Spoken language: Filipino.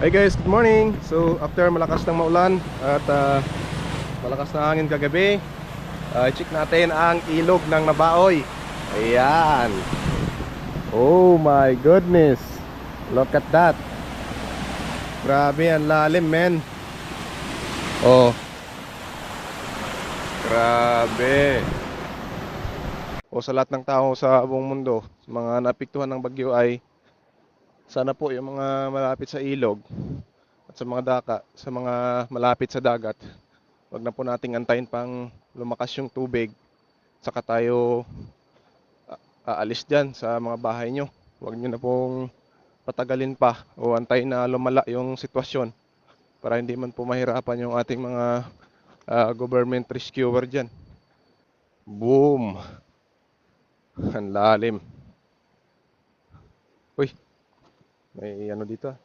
Hi guys, good morning. So after malakas ng maulan at malakas na hangin kagabi, check natin ang ilog ng Nabaoy. Ayan. Oh my goodness. Look at that. Grabe ang lalim, men. Oh. Grabe. O sa lahat ng tao sa buong mundo, mga naapektuhan ng bagyo ay sana po yung mga malapit sa ilog at sa mga daka, sa mga malapit sa dagat, wag na po nating antayin pang lumakas yung tubig saka tayo aalis dyan sa mga bahay nyo. Wag nyo na pong patagalin pa o antayin na lumala yung sitwasyon para hindi man po mahirapan yung ating mga government rescuer dyan. Boom! Ang lalim. Uy, may ano dito ah.